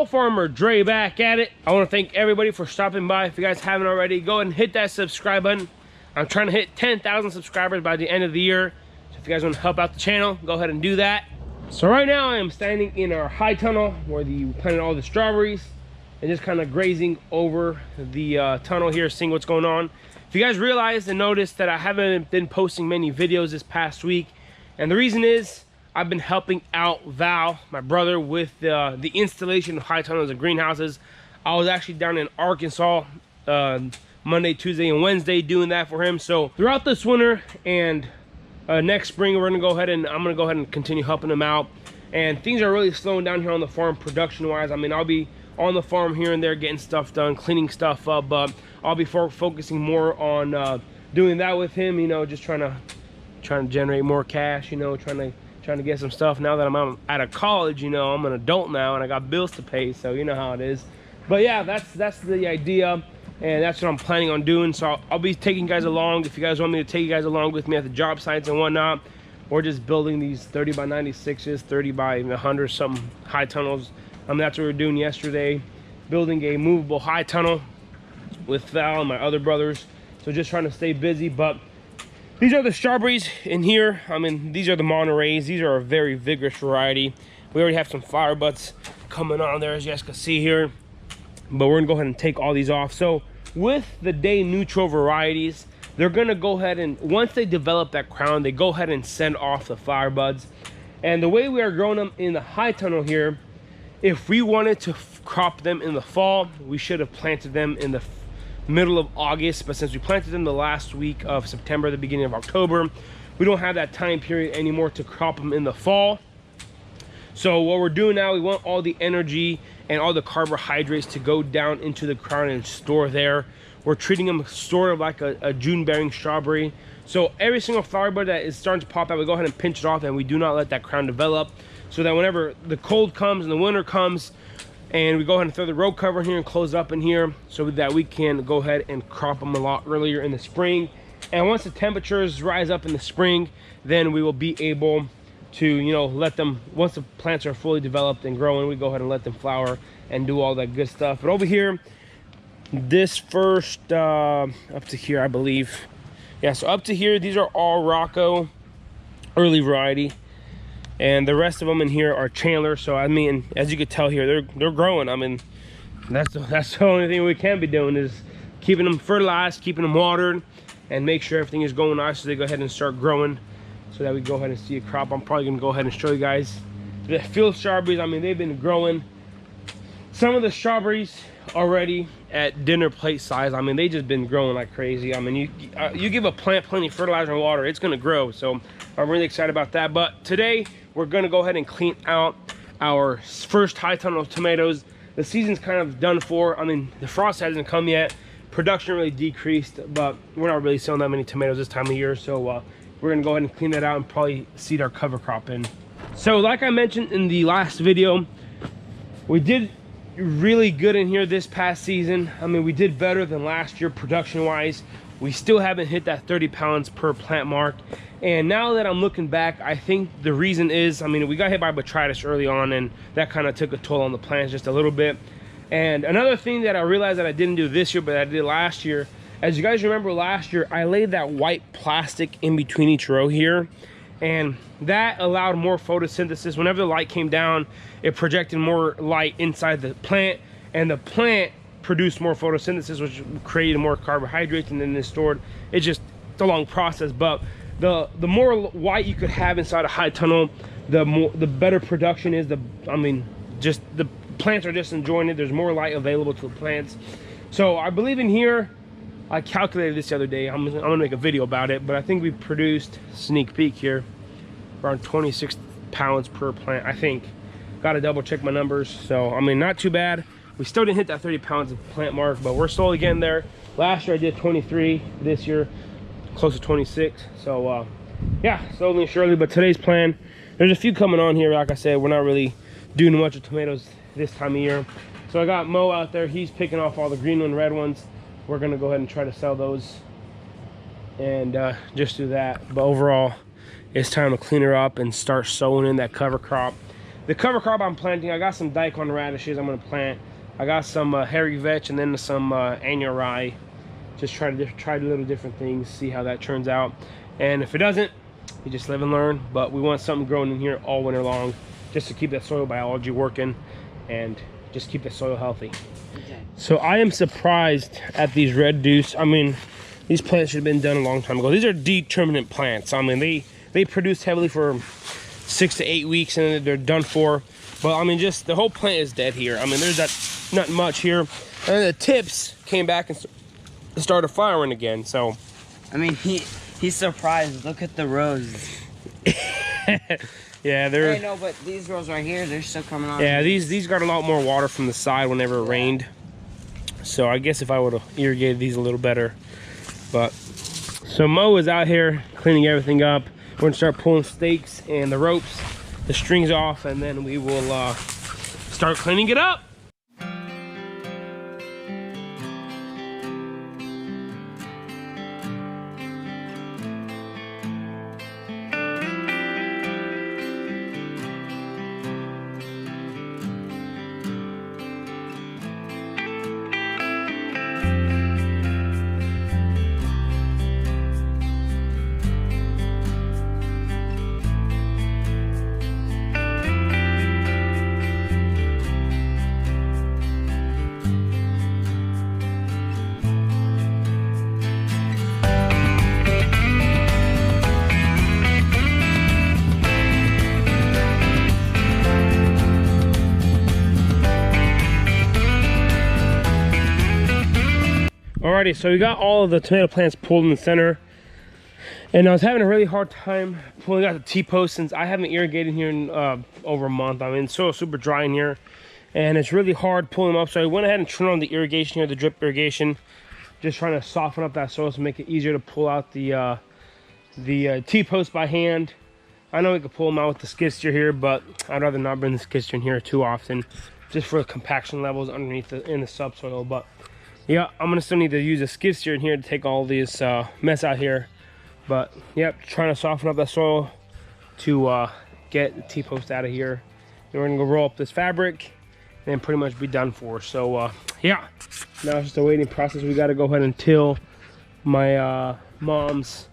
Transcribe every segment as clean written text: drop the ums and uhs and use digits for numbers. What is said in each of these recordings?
y'all, Farmer Dre back at it. I want to thank everybody for stopping by. If you guys haven't already, go ahead and hit that subscribe button. I'm trying to hit 10,000 subscribers by the end of the year. So if you guys want to help out the channel, go ahead and do that. So right now I am standing in our high tunnel where we planted all the strawberries and just kind of grazing over the tunnel here, seeing what's going on. If you guys realize and notice that I haven't been posting many videos this past week, and the reason is I've been helping out Val, my brother, with the installation of high tunnels and greenhouses. I was actually down in Arkansas Monday, Tuesday, and Wednesday doing that for him. So throughout this winter and next spring, I'm gonna go ahead and continue helping him out. And things are really slowing down here on the farm production-wise. I mean, I'll be on the farm here and there getting stuff done, cleaning stuff up, but I'll be focusing more on doing that with him. You know, just trying to generate more cash. You know, trying to get some stuff now that I'm out of college. You know, I'm an adult now and I got bills to pay, so you know how it is. But yeah, that's the idea, and that's what I'm planning on doing. So I'll be taking you guys along. If you guys want me to take you guys along with me at the job sites and whatnot, or just building these 30 by 96s, 30 by 100 something high tunnels. That's what we were doing yesterday, building a movable high tunnel with Val and my other brothers. So just trying to stay busy. But these are the strawberries in here. I mean, these are the Monterey's. These are a very vigorous variety. We already have some flower buds coming on there, as you guys can see here. But we're gonna go ahead and take all these off. So with the day neutral varieties, they're gonna go ahead and, once they develop that crown, they go ahead and send off the flower buds. And the way we are growing them in the high tunnel here, if we wanted to crop them in the fall, we should have planted them in the middle of August. But since we planted them the last week of September, the beginning of October, we don't have that time period anymore to crop them in the fall. So what we're doing now, we want all the energy and all the carbohydrates to go down into the crown and store there. We're treating them sort of like a June-bearing strawberry. So every single flower bud that is starting to pop out, we go ahead and pinch it off, and we do not let that crown develop, so that whenever the cold comes and the winter comes, and we go ahead and throw the row cover in here and close up in here, so that we can go ahead and crop them a lot earlier in the spring. And once the temperatures rise up in the spring, then we will be able to, you know, let them, once the plants are fully developed and growing, we go ahead and let them flower and do all that good stuff. But over here, this first up to here, I believe, yeah, so up to here, these are all Rocco early variety, and the rest of them in here are Chandler. So I mean, as you can tell here, they're growing. I mean, that's the only thing we can be doing is keeping them fertilized, keeping them watered, and make sure everything is going nice so they go ahead and start growing, so that we go ahead and see a crop. I'm probably gonna go ahead and show you guys the field strawberries. I mean, they've been growing. Some of the strawberries already at dinner plate size. I mean, they just been growing like crazy. I mean, you give a plant plenty of fertilizer and water, it's gonna grow. So I'm really excited about that. But today we're gonna go ahead and clean out our first high tunnel of tomatoes. The season's kind of done for. I mean, the frost hasn't come yet. Production really decreased, but we're not really selling that many tomatoes this time of year. So we're gonna go ahead and clean that out and probably seed our cover crop in. So like I mentioned in the last video, we did really good in here this past season. I mean, we did better than last year production wise. We still haven't hit that 30 pounds per plant mark. And now that I'm looking back, I think the reason is, I mean, we got hit by botrytis early on, and that kind of took a toll on the plants just a little bit. And another thing that I realized that I didn't do this year, but I did last year, as you guys remember last year, I laid that white plastic in between each row here, and that allowed more photosynthesis. Whenever the light came down, it projected more light inside the plant, and the plant produced more photosynthesis, which created more carbohydrates, and then it's stored. It's a long process, but the more white you could have inside a high tunnel, the better production is. I mean, just the plants are just enjoying it. There's more light available to the plants. So I believe in here, I calculated this the other day. I'm gonna make a video about it, but I think we produced, sneak peek here, around 26 pounds per plant, I think. Gotta double check my numbers. So I mean, not too bad. We still didn't hit that 30 pounds of plant mark, but we're slowly getting there. Last year I did 23, this year close to 26. So yeah, slowly and surely. But today's plan, there's a few coming on here. Like I said, we're not really doing much with tomatoes this time of year. So I got Mo out there, he's picking off all the green and red ones. We're gonna go ahead and try to sell those and just do that. But overall, it's time to clean her up and start sowing in that cover crop. The cover crop I'm planting, I got some daikon radishes I'm gonna plant. I got some hairy vetch and then some annual rye. Just try little different things, see how that turns out. And if it doesn't, you just live and learn. But we want something growing in here all winter long, just to keep that soil biology working and just keep the soil healthy. Okay. So I am surprised at these red deuce. I mean, these plants should have been done a long time ago. These are determinate plants. I mean, they produce heavily for 6 to 8 weeks and then they're done for. But I mean, just the whole plant is dead here. I mean, there's not much here. And then the tips came back and started firing again. So, I mean, he's surprised. Look at the rows. Yeah, they're. I know, but these rows right here, they're still coming on. Yeah, these got a lot more water from the side whenever it rained. So I guess if I would have irrigated these a little better. But so Mo is out here cleaning everything up. We're gonna start pulling stakes and the ropes, the strings off, and then we will start cleaning it up. Alrighty, so we got all of the tomato plants pulled in the center, and I was having a really hard time pulling out the T-post since I haven't irrigated here in over a month. I mean, it's so super dry in here, and it's really hard pulling them up. So I went ahead and turned on the irrigation here, the drip irrigation, just trying to soften up that soil to make it easier to pull out the T-post by hand. I know we could pull them out with the skid steer here, but I'd rather not bring the skid steer in here too often, just for the compaction levels underneath in the subsoil. But yeah, I'm gonna still need to use a skid steer in here to take all this mess out here. But yep, trying to soften up that soil to get the T-post out of here. Then we're gonna go roll up this fabric and pretty much be done for. So yeah, now it's just a waiting process. We gotta go ahead and till my mom's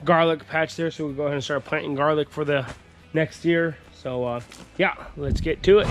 garlic patch there, so we'll go ahead and start planting garlic for the next year. So yeah, let's get to it.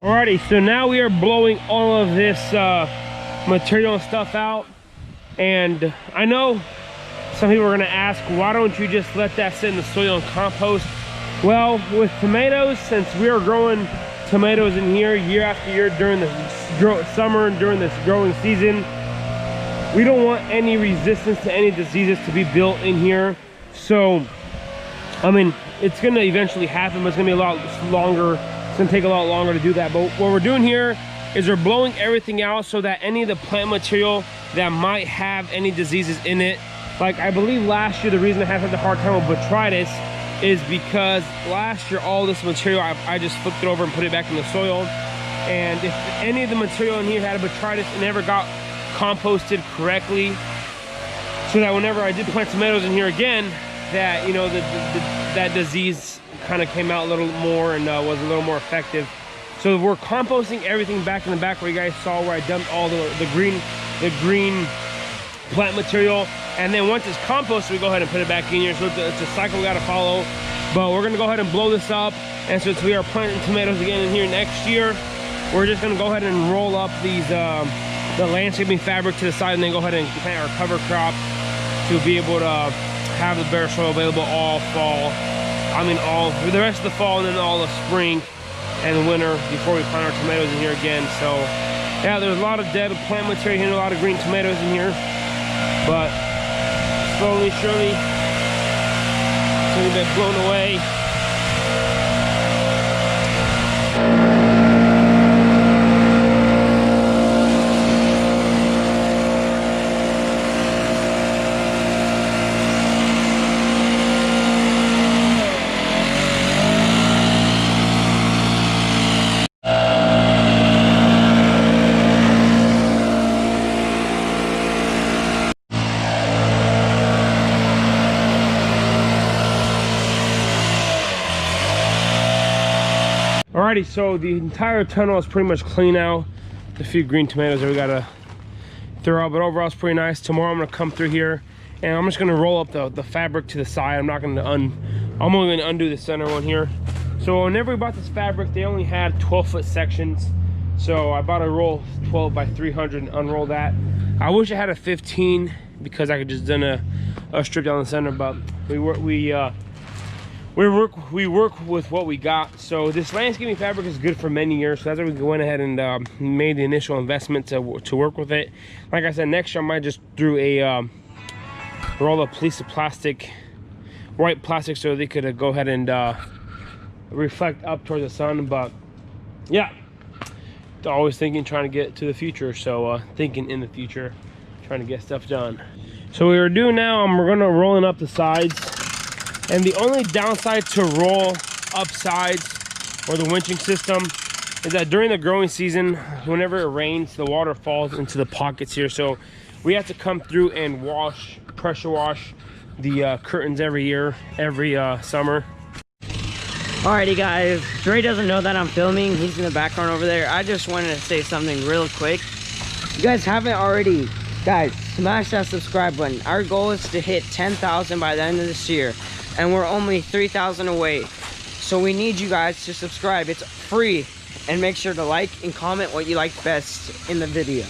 Alrighty, so now we are blowing all of this material and stuff out, and I know some people are going to ask, why don't you just let that sit in the soil and compost? Well, with tomatoes, since we are growing tomatoes in here year after year during the summer and during this growing season, we don't want any resistance to any diseases to be built in here. So I mean, it's going to eventually happen, but it's going to be a lot longer. It's going to take a lot longer to do that. But what we're doing here is we're blowing everything out so that any of the plant material that might have any diseases in it, like I believe last year the reason I had such a hard time with botrytis is because last year all this material I just flipped it over and put it back in the soil, and if any of the material in here had a botrytis, it never got composted correctly, so that whenever I did plant tomatoes in here again, that, you know, that disease kind of came out a little more and was a little more effective. So we're composting everything back in the back where you guys saw where I dumped all the green the green plant material. And then once it's composted, we go ahead and put it back in here. So it's a cycle we gotta follow. But we're gonna go ahead and blow this up. And since we are planting tomatoes again in here next year, we're just gonna go ahead and roll up these the landscaping fabric to the side, and then go ahead and plant our cover crop to be able to have the bare soil available all fall. I mean all the rest of the fall, and then all the spring and winter before we plant our tomatoes in here again. So yeah, there's a lot of dead plant material here, a lot of green tomatoes in here, but slowly, surely, it's gonna get blown away. Alrighty, so the entire tunnel is pretty much clean now. A few green tomatoes that we gotta throw out, but overall it's pretty nice. Tomorrow I'm gonna come through here and I'm just gonna roll up the fabric to the side. I'm only gonna undo the center one here. So whenever we bought this fabric, they only had 12-foot sections. So I bought a roll 12 by 300 and unroll that. I wish I had a 15 because I could just done a strip down the center, but we work with what we got. So this landscaping fabric is good for many years. So that's why we went ahead and made the initial investment to work with it. Like I said, next year I might just do a roll a piece of plastic, white plastic, so they could go ahead and reflect up towards the sun. But yeah, always thinking, trying to get to the future. So thinking in the future, trying to get stuff done. So what we're doing now, we're gonna rolling up the sides. And the only downside to roll up sides or the winching system is that during the growing season, whenever it rains, the water falls into the pockets here. So we have to come through and pressure wash the curtains every year, every summer. Alrighty guys, Dre doesn't know that I'm filming. He's in the background over there. I just wanted to say something real quick. You guys haven't already, guys, smash that subscribe button. Our goal is to hit 10,000 by the end of this year, and we're only 3,000 away. So we need you guys to subscribe. It's free, and make sure to like and comment what you like best in the video.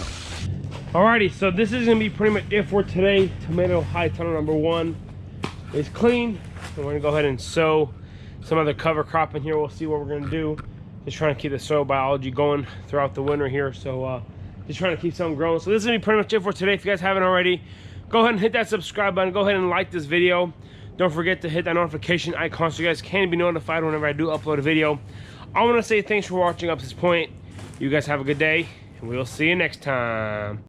Alrighty, so this is gonna be pretty much it for today. Tomato high tunnel number 1 is clean. So we're gonna go ahead and sow some other cover crop in here. We'll see what we're gonna do. Just trying to keep the soil biology going throughout the winter here. So just trying to keep something growing. So this is gonna be pretty much it for today. If you guys haven't already, go ahead and hit that subscribe button. Go ahead and like this video. Don't forget to hit that notification icon so you guys can be notified whenever I do upload a video. I want to say thanks for watching up to this point. You guys have a good day, and we'll see you next time.